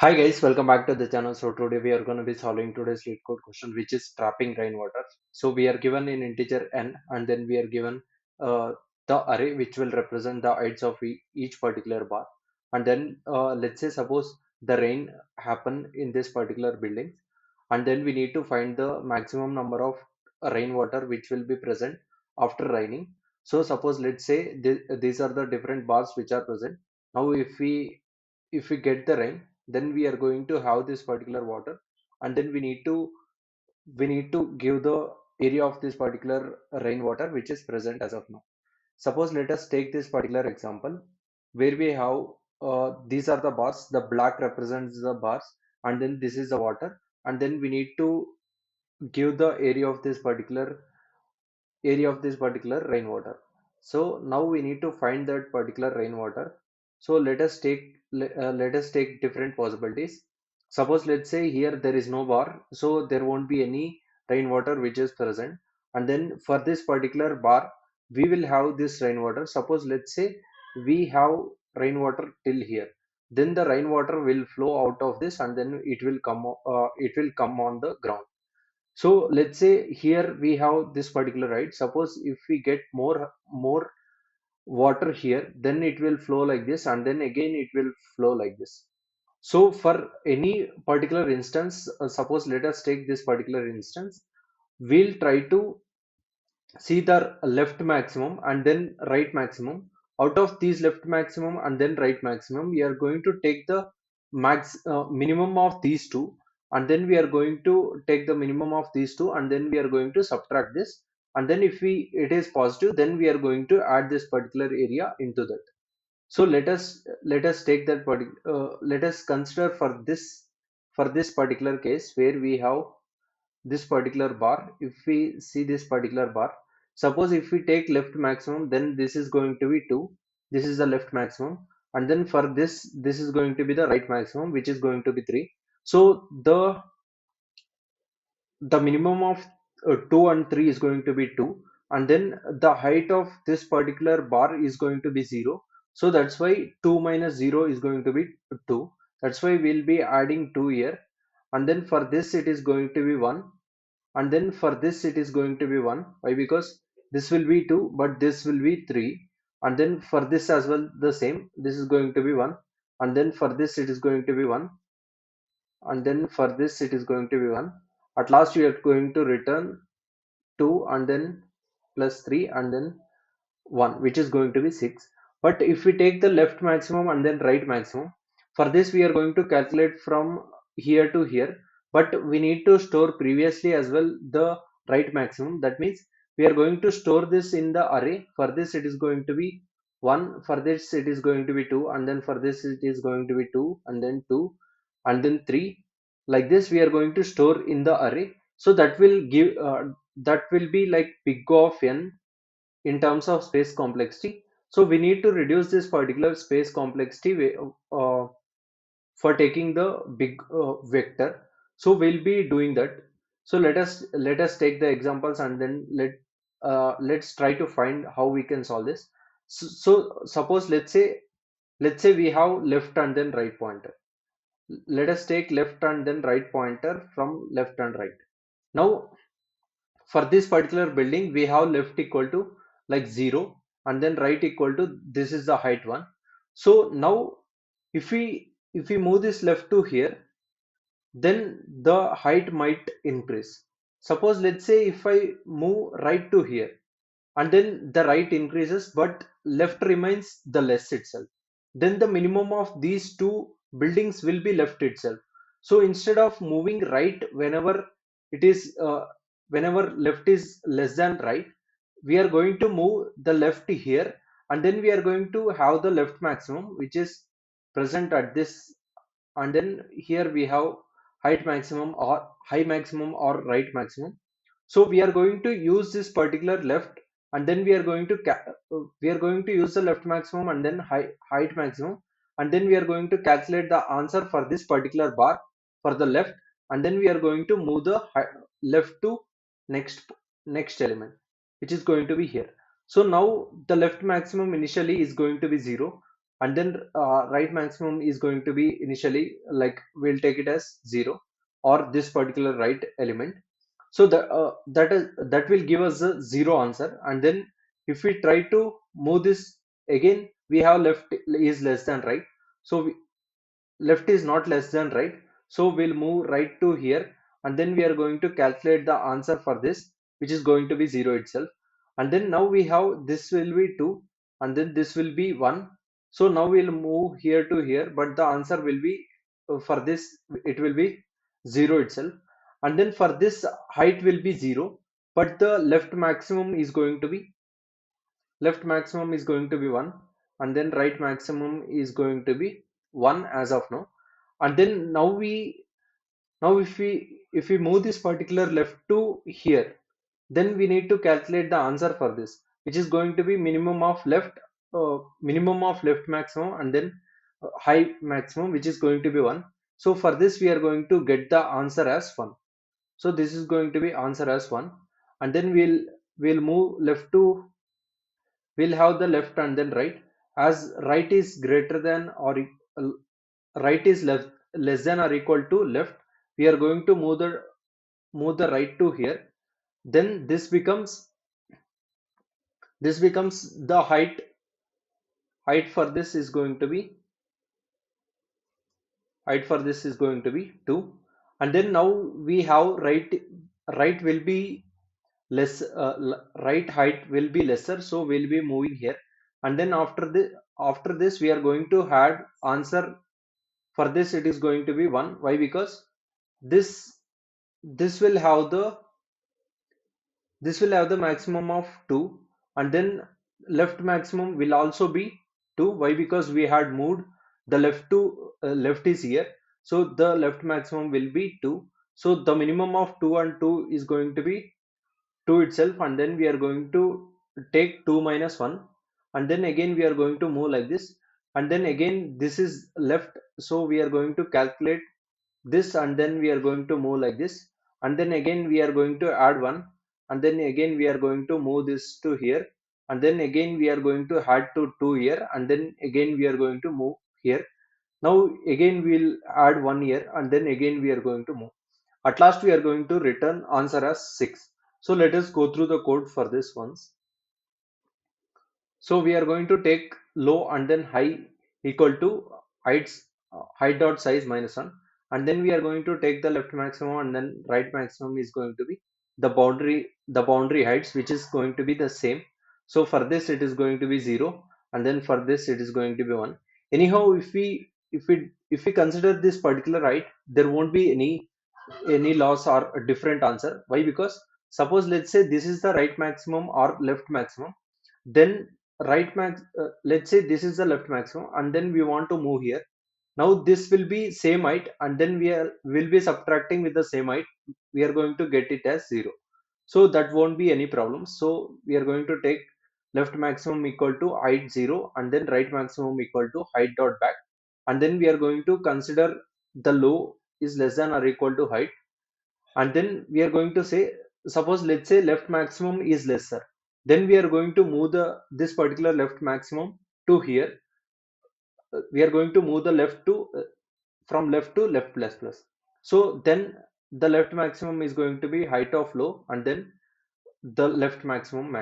Hi guys, welcome back to the channel. So today we are going to be solving today's lead code question, which is trapping rainwater. So we are given an integer n, and then we are given uh, the array which will represent the heights of each particular bar. And then let's say suppose the rain happen in this particular building, and then we need to find the maximum number of rainwater which will be present after raining. So suppose let's say these are the different bars which are present. Now if we get the rain, then we are going to have this particular water, and then we need to give the area of this particular rainwater which is present as of now. Suppose let us take this particular example where we have these are the bars, the black represents the bars, and then this is the water, and then we need to give the area of this particular rainwater. So now we need to find that particular rainwater. So let us take different possibilities. Suppose let's say here there is no bar, so there won't be any rainwater which is present, and then for this particular bar we will have this rainwater. Suppose let's say we have rainwater till here, then the rainwater will flow out of this, and then it will come on the ground. So let's say here we have this particular, right? Suppose if we get more water here, then it will flow like this, and then again it will flow like this. So for any particular instance, suppose let us take this particular instance, we'll try to see the left maximum and then right maximum. Out of these left maximum and then right maximum, we are going to take the minimum of these two, and then we are going to take the minimum of these two, and then we are going to subtract this, and then if it is positive, then we are going to add this particular area into that. So let us take that let us consider for this particular case where we have this particular bar. If we see this particular bar, suppose if we take left maximum, then this is going to be 2, this is the left maximum, and then for this is going to be the right maximum, which is going to be 3. So the minimum of 2 and 3 is going to be 2, and then the height of this particular bar is going to be 0. So that's why 2 minus 0 is going to be 2. That's why we'll be adding 2 here, and then for this it is going to be 1, and then for this it is going to be 1. Why? Because this will be 2 but this will be 3, and then for this as well the same, this is going to be 1, and then for this it is going to be 1, and then for this it is going to be 1. At last you are going to return 2, and then plus 3, and then 1, which is going to be 6. But if we take the left maximum and then right maximum, for this we are going to calculate from here to here, but we need to store previously as well the right maximum. That means we are going to store this in the array. For this it is going to be 1, for this it is going to be 2, and then for this it is going to be 2, and then 2, and then 3. Like this we are going to store in the array. So that will be like big of n in terms of space complexity. So we need to reduce this particular space complexity for taking the big vector. So we'll be doing that. So let us take the examples, and then let's try to find how we can solve this. So suppose let's say we have left and then right pointer. Let us take left and then right pointer from left and right. Now for this particular building we have left equal to like 0, and then right equal to this is the height 1. So now if we move this left to here, then the height might increase. Suppose let's say if I move right to here, and then the right increases but left remains the less itself, then the minimum of these two buildings will be left itself. So instead of moving right it is whenever left is less than right, we are going to move the left here, and then we are going to have the left maximum which is present at this, and then here we have height maximum or high maximum or right maximum. So we are going to use this particular left, and then we are going to use the left maximum and then height maximum, and then we are going to calculate the answer for this particular bar for the left, and then we are going to move the left to next element, which is going to be here. So now the left maximum initially is going to be 0. and then right maximum is going to be initially, like, we'll take it as 0 or this particular right element. So that will give us a 0 answer. And then if we try to move this again, we have left is less than right, so left is not less than right, so we'll move right to here, and then we are going to calculate the answer for this, which is going to be 0 itself. And then now we have this will be 2, and then this will be 1. So now we'll move here to here, but the answer will be, for this it will be 0 itself. And then for this height will be 0, but the left maximum is going to be 1, and then right maximum is going to be 1 as of now. And then now if we move this particular left to here, then we need to calculate the answer for this, which is going to be minimum of left maximum, and then high maximum, which is going to be 1. So for this we are going to get the answer as 1. So this is going to be answer as 1. And then we'll move left to, we'll have the left and then right. As right is greater than or right is less than or equal to left, we are going to move the right to here. Then this becomes the height for this is going to be height for this is going to be 2. And then now we have right will be less, right height will be lesser, so we'll be moving here. And then after this we are going to add answer. For this it is going to be 1. Why? Because this this will have the maximum of 2, and then left maximum will also be 2. Why? Because we had moved the left is here, so the left maximum will be 2. So the minimum of 2 and 2 is going to be 2 itself, and then we are going to take 2 minus 1, and then again we are going to move like this. And then again this is left, so we are going to calculate this, and then we are going to move like this. And then again we are going to add 1, and then again we are going to move this to here, and then again we are going to add to 2 here, and then again we are going to move here. Now again we'll add 1 here, and then again we are going to move. At last we are going to return answer as 6. So let us go through the code for this once. So we are going to take low and then high equal to height dot size minus 1, and then we are going to take the left maximum, and then right maximum is going to be the boundary heights, which is going to be the same. So for this it is going to be 0, and then for this it is going to be 1. Anyhow, if we consider this particular height, there won't be any loss or a different answer. Why? Because suppose let's say this is the right maximum or left maximum, then let's say this is the left maximum, and then we want to move here. Now this will be same height, and then will be subtracting with the same height, we are going to get it as 0. So that won't be any problem. So we are going to take left maximum equal to height 0, and then right maximum equal to height dot back. And then we are going to consider the low is less than or equal to height. And then we are going to say, suppose let's say left maximum is lesser, then we are going to move this particular left maximum to here. We are going to move the left to from left to left plus plus. So then the left maximum is going to be height of low, and then the left maximum,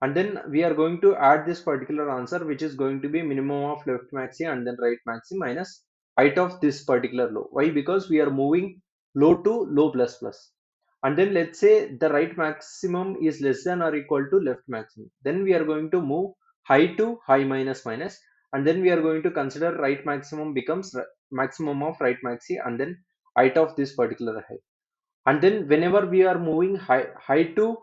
and then we are going to add this particular answer, which is going to be minimum of left maxi and then right maxi minus height of this particular low. Why? Because we are moving low to low plus plus. And then let's say the right maximum is less than or equal to left maximum, then we are going to move high to high minus minus, and then we are going to consider right maximum becomes maximum of right maxi and then height of this particular height. And then whenever we are moving high to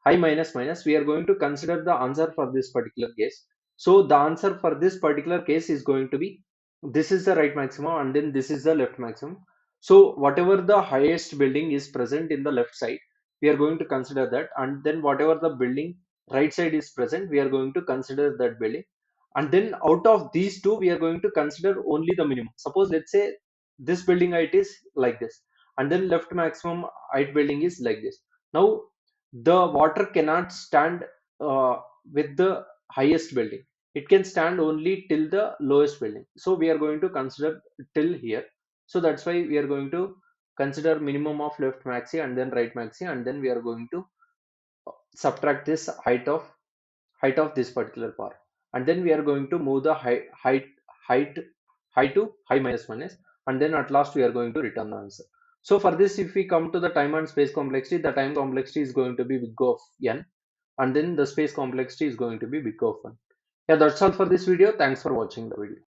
high minus minus, we are going to consider the answer for this particular case. So the answer for this particular case is going to be, this is the right maximum and then this is the left maximum. So whatever the highest building is present in the left side, we are going to consider that, and then whatever the building right side is present, we are going to consider that building. And then out of these two, we are going to consider only the minimum. Suppose let's say this building height is like this, and then left maximum height building is like this. Now the water cannot stand with the highest building. it can stand only till the lowest building. So we are going to consider till here. So that's why we are going to consider minimum of left maxi and then right maxi, and then we are going to subtract this height of this particular bar, and then we are going to move the height high to high minus 1 is, and then at last we are going to return the answer. So for this, if we come to the time and space complexity, the time complexity is going to be big of n, and then the space complexity is going to be big of 1. Yeah, that's all for this video. Thanks for watching the video.